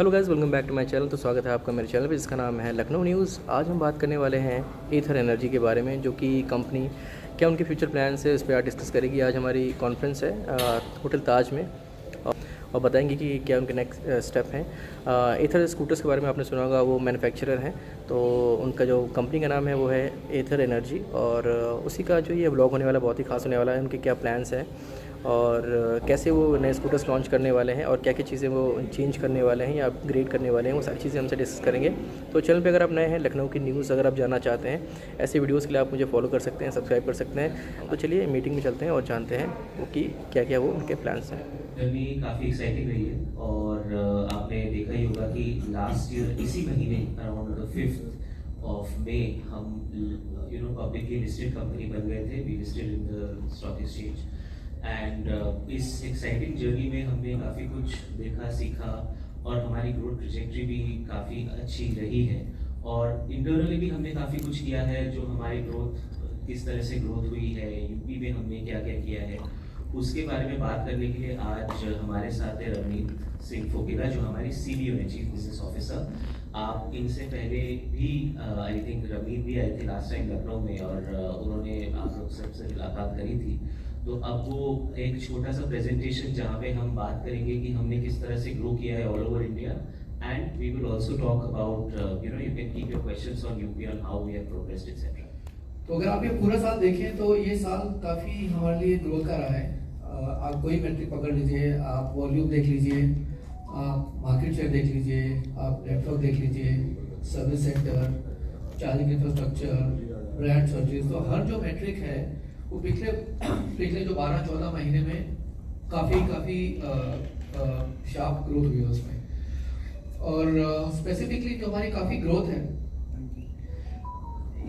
Hello guys, welcome back to my channel. तो स्वागत है आपका मेरे चैनल पे जिसका नाम है लखनऊ न्यूज़। आज हम बात करने वाले हैं ईथर एनर्जी के बारे में, जो कि कंपनी क्या उनके फ्यूचर प्लान्स है, उस पर आज डिस्कस करेगी। आज हमारी कॉन्फ्रेंस है होटल ताज में और बताएंगे कि क्या उनके नेक्स्ट स्टेप हैं। ईथर स्कूटर्स के बारे में आपने सुना होगा, वो मैन्युफैक्चरर हैं। तो उनका जो कंपनी का नाम है वो है ईथर एनर्जी, और उसी का जो ये व्लॉग होने वाला बहुत ही खास होने वाला है। उनके क्या प्लान्स हैं और कैसे वो नए स्कूटर्स लॉन्च करने वाले हैं और क्या क्या चीज़ें वो चेंज करने वाले हैं या अपग्रेड करने वाले हैं, वो सारी चीज़ें हमसे डिस्कस करेंगे। तो चैनल पे अगर आप नए हैं, लखनऊ की न्यूज़ अगर आप जानना चाहते हैं, ऐसे वीडियोस के लिए आप मुझे फॉलो कर सकते हैं, सब्सक्राइब कर सकते हैं। तो चलिए मीटिंग में चलते हैं और जानते हैं वो कि क्या क्या वो उनके प्लान्स हैं। जर्नी काफ़ी एक्साइटिंग रही है और आपने देखा ही होगा कि लास्ट ईयर इसी महीने around the 5th of May हम पब्लिकली लिस्टेड कंपनी बन गए थे। We listed in the stock exchange and इस एक्साइटिंग जर्नी में हमने काफ़ी कुछ देखा, सीखा और हमारी ग्रोथ ट्रेजेक्ट्री भी काफ़ी अच्छी रही है। और इंटरनली भी हमने काफ़ी कुछ किया है, जो हमारी ग्रोथ किस तरह से ग्रोथ हुई है, यूपी में हमने क्या क्या किया है, उसके बारे में बात करने के लिए आज हमारे साथ है रवनीत सिंह फोकेला, जो हमारी CBO है, चीफ बिजनेस ऑफिसर। आप इनसे पहले भी आई थिंक रवनीत भी आए थे लास्ट टाइम लखनऊ में और उन्होंने आप लोग सबसे मुलाकात करी थी। तो अब वो एक छोटा सा प्रेजेंटेशन जहाँ पे हम बात करेंगे कि हमने किस तरह से ग्रो किया है all over India, and we will also talk about you can keep your questions on up on how we have progressed etcetera. तो अगर आप ये पूरा साल देखें तो ये साल काफ़ी हमारे लिए ग्रोथ का रहा है। आप कोई मैट्रिक पकड़ लीजिए, आप वॉल्यूम देख लीजिए, आप मार्केट शेयर देख लीजिए, आप नेटवर्क देख लीजिए, service centre, charging infrastructure, brand service, तो हर जो मैट्रिक है वो पिछले जो 12-14 महीने में काफ़ी शार्प ग्रोथ हुई है उसमें। और स्पेसिफिकली जो हमारी काफ़ी ग्रोथ है,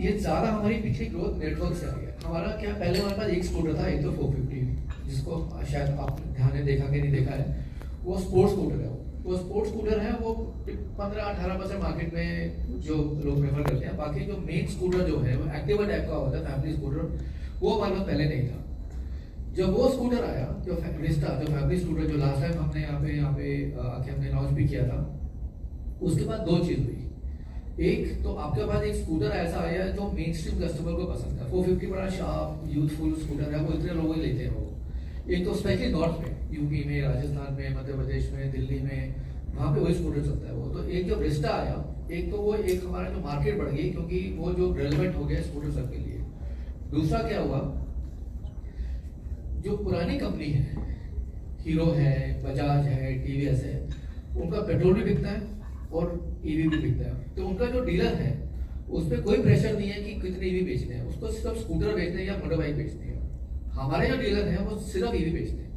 ये ज़्यादा हमारी पिछली ग्रोथ नेटवर्क से आई है। हमारा क्या, पहले हमारे पास एक स्कूटर था, एक तो 450, जिसको शायद आप ध्यान ने देखा कि नहीं देखा है, वो स्पोर्ट्स स्कूटर है। वो स्पोर्ट्स स्कूटर है, वो 15-18% मार्केट में जो लोग प्रेफर करते हैं। बाकी जो मेन स्कूटर जो है वो एक्टिवा टाइप का होता है, फैमिली स्कूटर, वो हमारे पास पहले नहीं था। जब वो स्कूटर आया, जो विस्टा, जो फैमिली स्कूटर, जो लास्ट टाइम हमने यहाँ पे आके हमने लॉन्च भी किया था, उसके बाद दो चीज़ हुई। एक तो आपके पास एक स्कूटर ऐसा आया जो मेन स्ट्रीम कस्टमर को पसंद है। 450 बड़ा शार्प यूथफुल स्कूटर है, वो इतने लोग ही लेते हैं वो। एक तो स्पेशली नॉर्थ में, यूपी में, राजस्थान में, मध्य प्रदेश में, दिल्ली में, वहाँ पे वही स्कूटर चलता है वो। तो एक जो विस्टा आया, एक तो वो एक हमारा जो मार्केट बढ़ गई, क्योंकि वो जो रेलिवेंट हो गया स्कूटर सबके लिए। दूसरा क्या हुआ, जो पुरानी कंपनी है, हीरो है, बजाज है, TVS है, उनका पेट्रोल भी बिकता है और EV भी बिकता है। तो उनका जो डीलर है उस पर कोई प्रेशर नहीं है कि कितने EV बेचने हैं, उसको सिर्फ स्कूटर बेचने हैं या मोटर बाइक बेचने हैं। हमारे जो डीलर हैं वो सिर्फ EV बेचते हैं,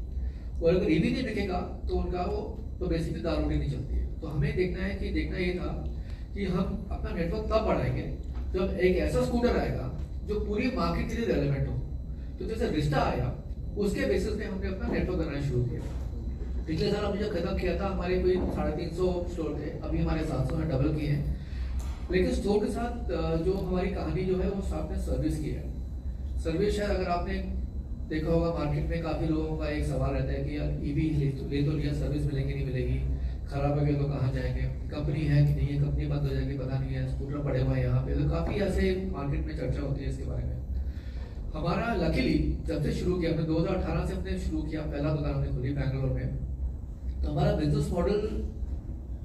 और अगर EV नहीं बिकेगा तो उनका वो तो बेसिकली दाल रोटी नहीं चलती है। तो हमें देखना ये था कि हम अपना नेटवर्क तब बढ़ाएंगे जब एक ऐसा स्कूटर आएगा जो पूरी मार्केट के लिए रेलेवेंट हो। तो जैसे विस्टा आया, उसके बेसिस पे हमने अपना नेटवर्क बनाना शुरू किया। पिछले साल हमने जो खत्म किया था, हमारे कोई 350 स्टोर थे, अभी हमारे 700 में डबल किए हैं। लेकिन स्टोर के साथ जो हमारी कहानी जो है वो साथ में सर्विस की है। सर्विस है, अगर आपने देखा होगा मार्केट में काफ़ी लोगों का एक सवाल रहता है कि यार EV ले तो लिया, सर्विस मिलेगी नहीं मिलेगी, खराब हो गया तो कहाँ जाएंगे, कंपनी है कि नहीं है, कंपनी बंद हो जाएगी पता नहीं है, स्कूटर पड़े हुए हैं यहाँ पे। तो काफ़ी ऐसे मार्केट में चर्चा होती है इसके बारे में। हमारा लकीली जब से शुरू किया, हमने 2018 से हमने शुरू किया, पहला दुकान हमने खुली बैंगलोर में। तो हमारा बिजनेस मॉडल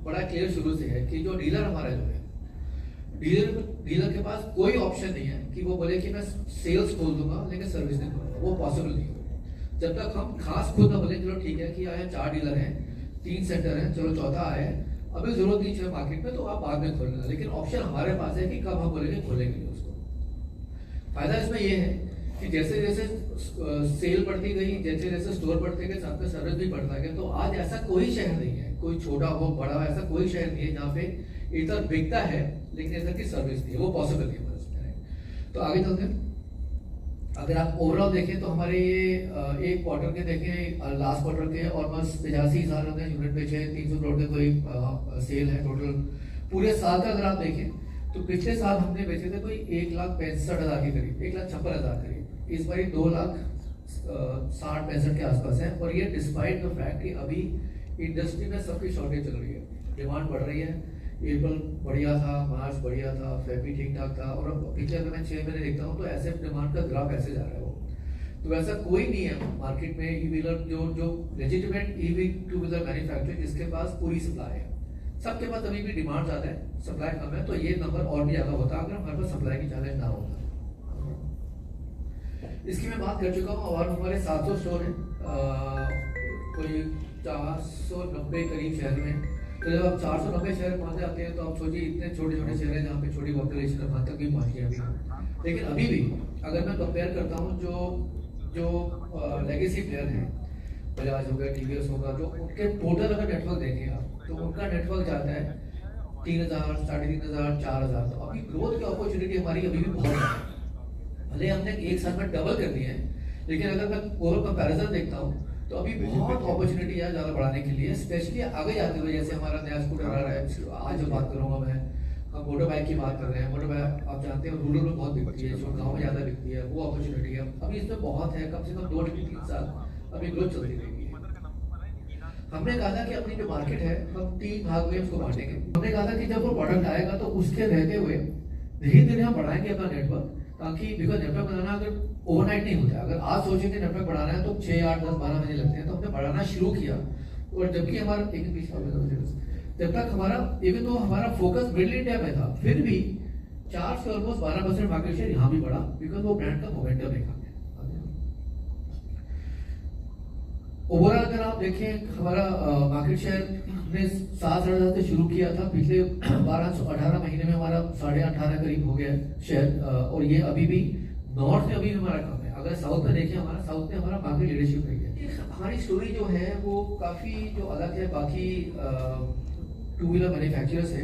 बड़ा क्लियर शुरू से है कि जो डीलर हमारा जो है, डीलर के पास कोई ऑप्शन नहीं है कि वो बोले कि मैं सेल्स खोल दूंगा लेकिन सर्विस नहीं करूंगा, वो पॉसिबल नहीं है। जब तक हम खास खुद ना बोले चलो ठीक है कि आए 4 डीलर हैं, 3 सेंटर हैं, चलो चौथा आया है, अभी जरूरत नहीं है मार्केट में, तो आप बाद में खोल लेना। लेकिन ऑप्शन हमारे पास है कि कब हम बोलेंगे खोलेंगे उसको। फायदा इसमें यह है कि जैसे जैसे सेल बढ़ती गई, जैसे जैसे स्टोर बढ़ते गए, साथ में सर्विस भी बढ़ता गया। तो आज ऐसा कोई शहर नहीं है, कोई छोटा हो बड़ा हो, ऐसा कोई शहर नहीं है जहाँ पे इधर बिकता है लेकिन इधर की सर्विस नहीं है, वो पॉसिबल नहीं है। तो आगे चलते हैं। अगर आप ओवरऑल देखें तो हमारे ये एक क्वार्टर के देखें, लास्ट क्वार्टर के ऑलमोस्ट 85,000 यूनिट बेचे हैं, 300 करोड़ के कोई सेल है टोटल। पूरे साल का अगर आप देखें तो पिछले साल हमने बेचे थे कोई 1,65,000 के करीब, 1,56,000 करीब। इस बार 2,60-65 के आसपास है, और ये डिस्पाइट द फैक्ट कि अभी इंडस्ट्री में सबकी शॉर्टेज चल रही है। डिमांड बढ़ रही है। अप्रैल बढ़िया था, मार्च बढ़िया था, फेब ठीक ठाक था, और अब पिछले अगर मैं 6 महीने देखता हूँ तो ऐसे डिमांड का ग्राफ ऐसे जा रहा है वो। तो ऐसा कोई नहीं है मार्केट में ई व्हीलर जो legitimate EV two wheeler manufacturer जिसके पास पूरी सप्लाई है। सबके पास अभी भी डिमांड ज़्यादा है, सप्लाई कम है, तो ये नंबर और भी ज़्यादा होता अगर हमारे पास सप्लाई की चैलेंज ना होता। इसकी मैं बात कर चुका हूँ, और हमारे 700 स्टोर हैं, कोई 490 करीब शहर में। तो जब आप 490 शहर पहुँच जाते हैं तो आप सोचिए इतने छोटे छोटे शहर हैं जहाँ पे छोटी पॉपुलेशन है, वहाँ तक भी पहुँच गया अभी। लेकिन अभी भी अगर मैं कंपेयर करता हूँ जो लेगेसी प्लेयर हैं, बजाज हो गया, टीवीएस होगा, जो उनके टोटल अगर नेटवर्क देखें आप तो उनका नेटवर्क जाता है 3000, 3500, 4000। तो अभी ग्रोथ की अपॉर्चुनिटी हमारी अभी भी बहुत है। भले हमने एक साल में डबल कर दिया है, लेकिन अगर मैं ओवरऑल कंपैरिजन देखता हूँ तो अभी बहुत अपॉर्चुनिटी है ज़्यादा बढ़ाने के लिए, स्पेशली आगे जाते हुए। जैसे हमारा नया स्कूटर आ रहा है, आज जो बात करूँगा मैं, हम मोटर बाइक की बात कर रहे हैं। मोटर बाइक आप जानते हैं रूरल में बहुत बिकती है, जो गाँव में ज़्यादा बिकती है, वो अपॉर्चुनिटी है अभी इसमें बहुत है। कम से कम 2-3 साल अभी ग्रोथ चलती रहेगी। हमने कहा था कि अपनी जो मार्केट है हम 3 भाग में उसको बांटेंगे। हमने कहा था कि जब वो प्रोडक्ट आएगा तो उसके रहते हुए धीरे धीरे हम बढ़ाएंगे अपना नेटवर्क, ताकि बिकॉज नेटवर्क बनाना अगर ओवरनाइट नहीं होता है। अगर आज सोचेंगे नेटवर्क बढ़ाना है तो 6, 8, 10, 12 महीने लगते हैं, तो हमने बढ़ाना शुरू किया। और जबकि हमारा जब तक हमारा इवन तो हमारा फोकस मिडिल इंडिया में था, फिर भी 4 से ऑलमोस्ट 12% मार्केट शेयर यहाँ भी बढ़ा, बिकॉज वो ब्रांड का मोमेंटम देखा। ओवरऑल अगर आप देखें हमारा मार्केट शेयर हमने 7-8 से शुरू किया था, पिछले 18 महीने में हमारा 18.5 करीब हो गया शेयर। और ये अभी भी नॉर्थ में अभी भी हमारा कम है। अगर साउथ में देखें हमारा साउथ में हमारा मार्केट लीडरशिप रही है। हमारी स्टोरी जो है वो काफ़ी जो अलग है बाकी 2 व्हीलर मैन्युफैक्चरर से।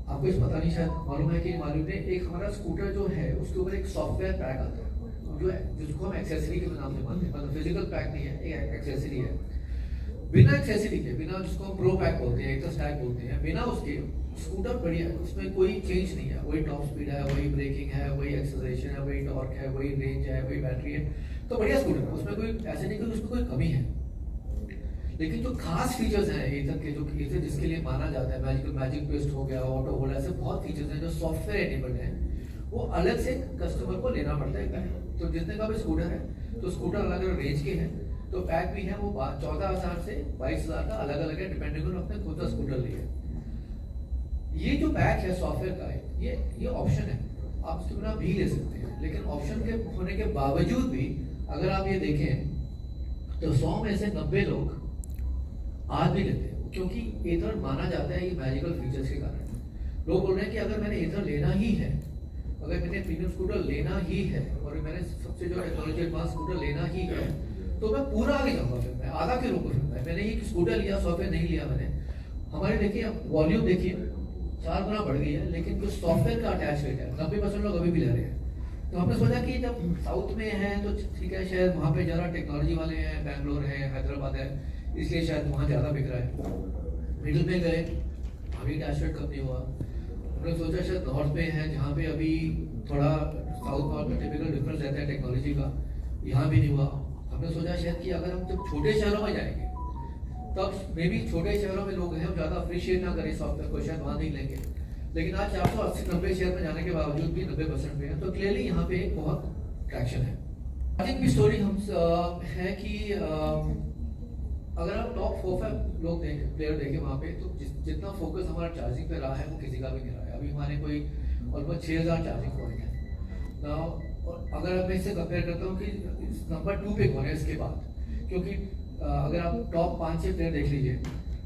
आपको इस पता नहीं शायद मालूम है कि मालूम है, एक हमारा स्कूटर जो है उसके ऊपर एक सॉफ्टवेयर पैक आता है जो जिसको हम एक्सेसरी के नाम से मानते हैं, मतलब फिजिकल पैक नहीं है, एक एक्सेसरी है। बिना एक्सेसरी के, बिना जिसको हम प्रो पैक बोलते हैं, एक स्टैक बोलते हैं, बिना उसके स्कूटर बढ़िया है, उसमें कोई चेंज नहीं है। वही टॉप स्पीड है, वही ब्रेकिंग है, वही एक्सेलरेशन है, वही टॉर्क है, वही रेंज है, वही बैटरी है, तो बढ़िया स्कूटर है। उसमें कोई ऐसे नहीं कि उसमें कोई कमी है। लेकिन जो खास फीचर्स हैं एथर के, जो एथर जिसके लिए माना जाता है, मैजिक ट्विस्ट हो गया, ऑटो होल्ड, ऐसे बहुत फीचर्स हैं जो सॉफ्टवेयर एनेबल्ड हैं, वो अलग से कस्टमर को लेना पड़ता है। तो जितने का भी स्कूटर है, तो स्कूटर अलग अलग रेंज के हैं, तो पैक भी है वो 14,000 से 22,000 का अलग अलग है, डिपेंडिंग ऑन अपने खुद का स्कूटर लिए। ये जो पैक है सॉफ्टवेयर का है, ये ऑप्शन है, आप उसके बिना भी ले सकते हैं। लेकिन ऑप्शन के होने के बावजूद भी अगर आप ये देखें तो 100 में से 90 लोग आज भी लेते हैं, क्योंकि एथर माना जाता है ये मैजिकल फीचर्स के कारण। लोग बोल रहे हैं कि अगर मैंने एथर लेना ही है, अगर मैंने प्रीमियम स्कूटर लेना ही है, और मैंने सबसे जो टेक्नोलॉजी एडवांस स्कूटर लेना ही है, तो मैं पूरा आगे जाऊंगा। फिर मैं आधा क्यों रुकूं? मैंने ये स्कूटर लिया, सॉफ्टवेयर नहीं लिया मैंने। हमारे देखिए वॉल्यूम देखिए 4 गुना बढ़ गई है, लेकिन जो सॉफ्टवेयर का अटैच रेट है 90% लोग अभी भी ले रहे हैं। तो हमने सोचा कि जब साउथ में है तो ठीक है, शायद वहाँ पे ज़्यादा टेक्नोलॉजी वाले हैं, बैंगलोर है, हैदराबाद है, इसलिए शायद वहाँ ज़्यादा बिक रहा है। मिडिल में गए, अभी अटैच रेट कम नहीं हुआ। हमने सोचा शायद नॉर्थ में है, जहाँ पे अभी थोड़ा साउथ नॉर्थ में टिपिकल डिफरेंस रहता है टेक्नोलॉजी का, यहाँ भी नहीं हुआ। हमने सोचा शायद कि अगर हम जब छोटे शहरों में जाएंगे तब मे भी छोटे शहरों में लोग हैं ज़्यादा अप्रिशिएट ना करें सॉफ्टवेयर को, शायद वहाँ नहीं लेंगे। लेकिन आज 480-90 शहर में जाने के बावजूद भी 90% पे है, तो क्लियरली यहाँ पे एक बहुत ट्रैक्शन है। चार्जिंग की स्टोरी हम है कि अगर आप टॉप 4-5 लोग प्लेयर देखें वहाँ पे, तो जितना फोकस हमारा चार्जिंग पे रहा है वो किसी का भी नहीं रहा है। अभी हमारे कोई ऑलमोस्ट 6000 चार्जिंग पॉइंट है ना। और अगर मैं इससे कंपेयर करता हूँ कि नंबर 2 पे कौन है इसके बाद, क्योंकि अगर आप टॉप 5-6 प्लेयर देख लीजिए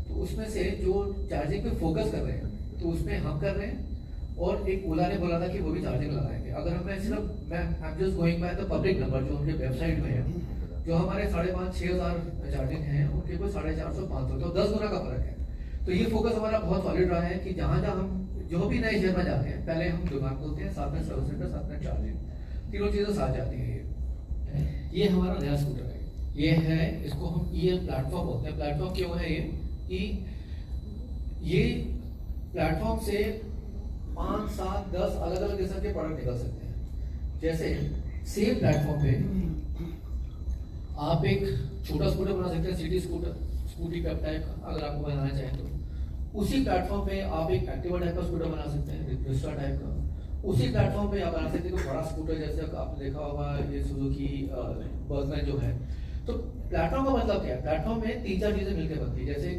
तो उसमें से जो चार्जिंग पे फोकस कर रहे हैं तो उसमें हम कर रहे हैं, और एक ओला ने बोला था कि वो भी चार्जिंग लगाएंगे। अगर मैं सिर्फ मैं just going by the public number जो उनके वेबसाइट में है, जो हमारे 5,500-6,000 चार्जिंग हैं उनके कोई 450-500, तो 10 गुना का फर्क है। तो ये फोकस हमारा बहुत सॉलिड रहा है कि जहाँ जहाँ हम जो भी नए शहर में जाते हैं, पहले हम दुकान खोलते हैं, साथ में सर्विस सेंटर, साथ में चार्जिंग, तीनों चीज़ें साथ जाती हैं। ये हमारा नया स्कूटर है, ये है, इसको हम EL प्लेटफॉर्म बोलते हैं। प्लेटफॉर्म क्यों है ये कि ये प्लेटफॉर्म से 5, 7, 10 अलग अलग किस्म के प्रोडक्ट निकल सकते हैं। जैसे सेम प्लेटफॉर्म पे आप एक छोटा स्कूटर बना सकते हैं, city scooter, Scooty Pep type का, अगर आपको बनाना चाहें तो। उसी प्लेटफॉर्म पे आप एक एक्टिवा टाइप का स्कूटर बना सकते हैं, रिस्टा टाइप का। उसी प्लेटफॉर्म पे आप बना सकते हैं कोई बड़ा स्कूटर, जैसे आपने देखा होगा ये सुजुकी बर्गमैन जो है। तो प्लेटफॉर्म का मतलब क्या है? प्लेटफॉर्म में 3-4 चीजें मिलकर बनती है, जैसे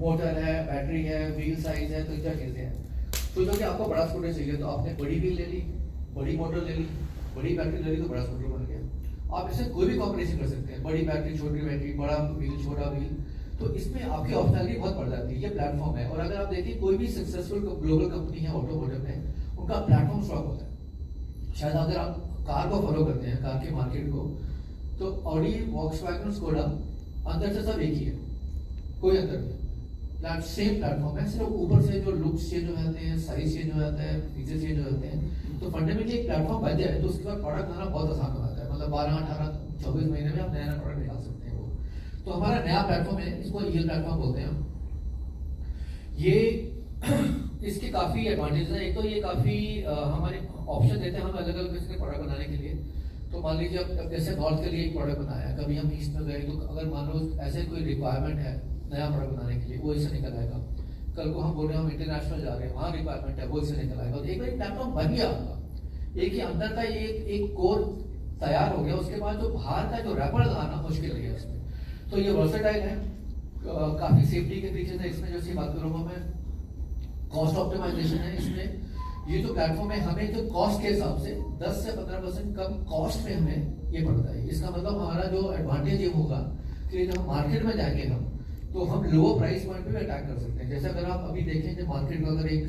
मोटर है, बैटरी है, व्हील साइज है, 3-4 चीजें हैं। तो जो कि आपको बड़ा स्कूटर चाहिए तो आपने बड़ी व्हील ले ली, बड़ी मोटर ले ली, बड़ी बैटरी ले ली, तो बड़ा स्कूटर बन गया। आप इससे कोई भी कॉम्बिनेशन कर सकते हैं, बड़ी बैटरी, छोटी बैटरी, बड़ा व्हील, छोटा व्हील। तो इसमें आपकी ऑप्शनलिटी बहुत बढ़ जाती है। ये प्लेटफॉर्म है। और अगर आप देखिए कोई भी सक्सेसफुल ग्लोबल कंपनी है ऑटोमोटिव में, उनका प्लेटफॉर्म स्ट्रॉन्ग होता है। शायद अगर आप कार को फॉलो करते हैं, कार के मार्केट को, तो ऑडी, वॉक्सवैगन, स्कोडा अंदर से सब एक ही है, कोई अंतर नहीं। सेम प्लेटफॉर्म है, सिर्फ ऊपर से जो लुक्स चेंज हो जाते हैं, साइज चेंज हो जाता है, फीचर चेंज हो जाते हैं। तो फंडामेंटली एक प्लेटफॉर्म बन जाए तो उसके बाद प्रोडक्ट बनाना बहुत आसान हो जाता है। मतलब 12, 18, 24 महीने में आप नया नया प्रोडक्ट निकाल सकते हैं वो। तो हमारा नया प्लेटफॉर्म है, इसको ईएल प्लेटफॉर्म बोलते हैं हम। ये इसके काफी एडवांटेज है। एक तो ये काफी हमारे ऑप्शन देते हैं हम अलग अलग किस्म के प्रोडक्ट बनाने के लिए। तो मान लीजिए अब जैसे नॉर्थ के लिए एक प्रोडक्ट बनाया, कभी हम ईस्ट में गए, तो अगर मान लो ऐसे कोई रिक्वायरमेंट है नया प्रोडक्ट बनाने के लिए, वो इससे निकल आएगा। कल को हम बोल रहे हैं हम इंटरनेशनल जा रहे हैं, वहाँ रिक्वायरमेंट है, वो इससे निकल आएगा। तो एक बार प्लेटफॉर्म बन गया आपका, एक ही अंदर का एक कोर तैयार हो गया, उसके बाद जो बाहर का जो रैपर लाना मुश्किल है इसमें। तो ये वर्सेटाइल है, काफी सेफ्टी के फीचर्स है इसमें। जैसे बात करूँगा मैं, कॉस्ट ऑप्टिमाइजेशन है इसमें। ये जो प्लेटफॉर्म है, हमें जो कॉस्ट के हिसाब से 10 से 15% कम कॉस्ट में हमें ये पड़ता है। इसका मतलब हमारा जो एडवांटेज ये होगा कि जब मार्केट में जाएंगे हम, तो हम लोअर प्राइस पॉइंट पे भी अटैक कर सकते हैं। जैसे अगर आप अभी देखें कि मार्केट को, अगर एक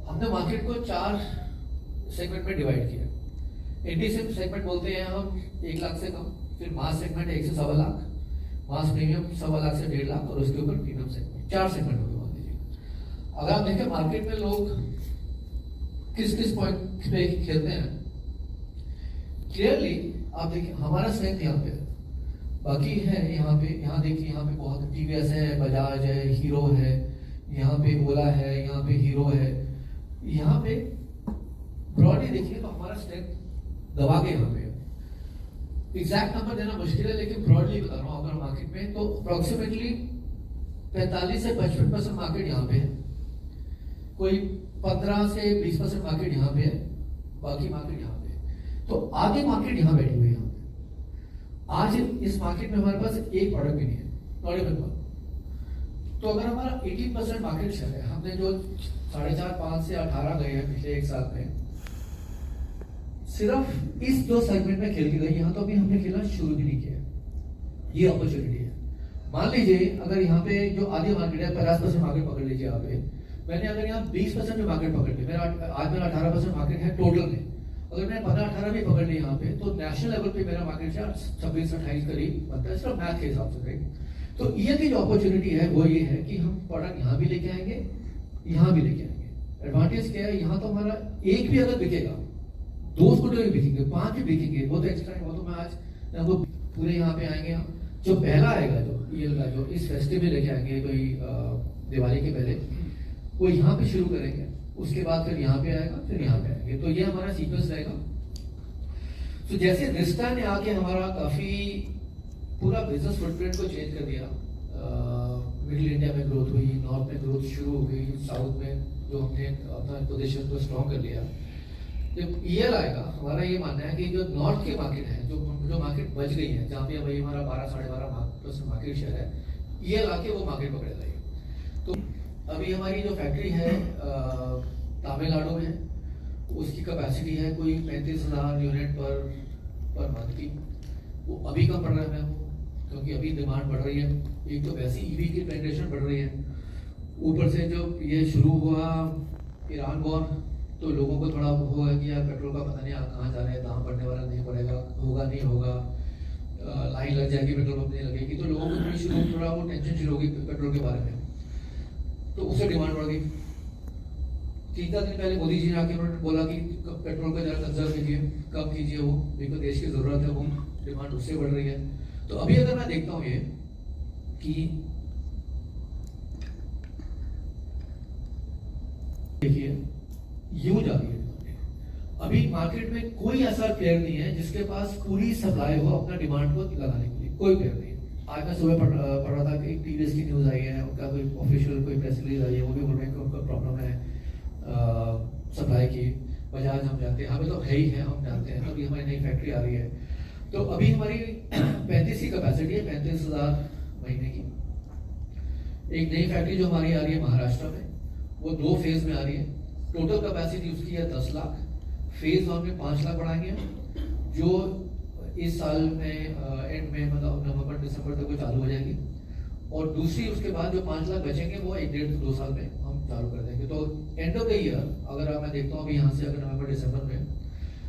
हमने मार्केट को 4 सेगमेंट में डिवाइड किया। एंट्री सेगमेंट बोलते हैं हम 1 लाख से कम, फिर मास सेगमेंट 1 से 1.25 लाख, मास प्रीमियम 1.25 लाख से 1.5 लाख, और उसके ऊपर प्रीमियम सेगमेंट। 4 सेगमेंट हो गए मान लीजिए। अगर आप देखें मार्केट में लोग किस किस पॉइंट पे खेलते हैं, क्लियरली आप देखिए हमारा स्ट्रेंथ यहाँ पे, बाकी है यहाँ पे। यहाँ देखिए, यहाँ पे बहुत टीवीएस है, बजाज है, हीरो है, यहाँ पे ओला है, यहाँ पे हीरो है। यहाँ पे ब्रॉडली देखिए तो हमारा स्ट्रेंथ दबा के यहाँ पे। एग्जैक्ट नंबर देना मुश्किल है, लेकिन ब्रॉडली बता रहा हूँ अगर मार्केट में, तो अप्रोक्सीमेटली 45 से 55% मार्केट यहाँ पे है, कोई 15 से 20% मार्केट यहाँ पे है, बाकी मार्केट यहाँ पे है। तो आगे मार्केट यहाँ बैठी हुई है। यहाँ पे आज इस मार्केट में हमारे पास एक प्रोडक्ट भी नहीं है, नॉट इवन वन। तो अगर हमारा 18% मार्केट शेयर है, हमने जो 4.5 से 18 गए हैं पिछले 1 साल में, सिर्फ इस 2 सेगमेंट में खेल के गए। यहाँ तो अभी हमने खेलना शुरू भी नहीं किया। ये अपॉर्चुनिटी है। मान लीजिए अगर यहाँ पे जो आधी मार्केट है, 50% मार्केट पकड़ लीजिए यहाँ पे, मैंने अगर यहाँ 20% जो मार्केट पकड़ ली, आज मेरा 18% मार्केट है टोटल में, अगर मैंने 15-18 भी पकड़ ली यहाँ पे, तो नेशनल लेवल पे मेरा मार्केट शेयर 26-28 करीब बनता है, सिर्फ मैथ के हिसाब से। राइट। तो ये की जो अपॉर्चुनिटी है वो ये है कि हम प्रोडक्ट यहाँ भी लेके आएंगे, यहाँ भी लेके आएंगे। एडवांटेज क्या है, यहाँ तो हमारा एक भी अगर बिकेगा, 2 स्कूटर भी बिकेंगे, 5 भी बिकेंगे, वो तो एक्स्ट्रा है। वो तो मैं आज वो पूरे यहाँ पे आएंगे हम। जो पहला आएगा जो ईएल का, जो इस फेस्टिव में लेके आएंगे कोई दिवाली के पहले, वो यहाँ पे शुरू करेंगे, उसके बाद फिर यहाँ पे आएगा, फिर यहाँ पे आएंगे। तो ये हमारा सीक्वेंस रहेगा। तो जैसे रिस्टा ने आके हमारा काफी पूरा बिजनेस फुटप्रिंट को चेंज कर दिया। मिडिल इंडिया में ग्रोथ हुई, नॉर्थ में ग्रोथ शुरू हो गई, साउथ में जो हमने अपना पोजीशन को स्ट्रॉन्ग कर लिया। जब ईएल आएगा, हमारा ये मानना है कि जो नॉर्थ के मार्केट है, जो मार्केट बच गई है, जहाँ पे अभी हमारा 12-12.5% मार्केट शेयर है, ईएल आके वो मार्केट पकड़ेगा। तो अभी हमारी जो फैक्ट्री है तमिलनाडु में, उसकी कैपेसिटी है कोई 35,000 यूनिट पर मंथ की। वो अभी कम पड़ रहा है हमको, क्योंकि अभी डिमांड बढ़ रही है। एक तो वैसे ईवी की पेनिट्रेशन बढ़ रही है, ऊपर से जो ये शुरू हुआ ईरान वॉर, तो लोगों को थोड़ा हुआ कि यार पेट्रोल का पता नहीं कहाँ जा रहे हैं, दाम बढ़ने वाला नहीं पड़ेगा, होगा नहीं होगा, लाइन लग जाएगी, पेट्रोल पंप नहीं लगेगी। तो लोगों को थोड़ा वो टेंशन शुरू होगी पेट्रोल के बारे में, तो उससे डिमांड बढ़ गई। 3-4 दिन पहले मोदी जी ने आके उन्होंने बोला कि पेट्रोल का जरा कंजर्व कीजिए, कम कीजिए, वो बिल्कुल देश की जरूरत है, वो डिमांड उससे बढ़ रही है। तो अभी अगर मैं देखता हूँ ये कि देखिए यूज आ रही है। अभी मार्केट में कोई ऐसा प्लेयर नहीं है जिसके पास पूरी सप्लाई हो अपना डिमांड को लगाने के लिए, कोई प्लेयर नहीं है। आज मैं सुबह पढ़ रहा था कि टीवीएस की न्यूज़ आई है, उनका कोई ऑफिशियल कोई प्रेस रिलीज आई है, वो भी बोल रहे हैं कि उनका प्रॉब्लम है सप्लाई की। बजाज हम जानते हैं, हमें तो है ही है, हम जानते हैं। अभी हमारी नई फैक्ट्री आ रही है, तो अभी हमारी 35 की कैपेसिटी है, 35,000 महीने की। एक नई फैक्ट्री जो हमारी आ रही है महाराष्ट्र में, वो 2 फेज में आ रही है। टोटल कैपेसिटी उसकी है 10 लाख। फेज 1 में 5 लाख बढ़ाएंगे, जो इस साल में एंड में मतलब नवंबर दिसंबर तक वो चालू हो जाएगी। और दूसरी उसके बाद जो 5 लाख बचेंगे वो 1 से 2 साल में हम चालू कर देंगे। तो एंड ऑफ द ईयर अगर मैं देखता हूँ अभी यहाँ से अगर नवंबर दिसंबर में,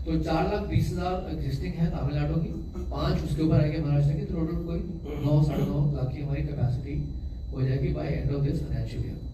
तो 4,20,000 एग्जिस्टिंग है तमिलनाडु की, 5 उसके ऊपर आएंगे महाराष्ट्र की, तो टोटल कोई 9 साढ़े 9 लाख की हमारी कैपेसिटी हो जाएगी by end of this financial year.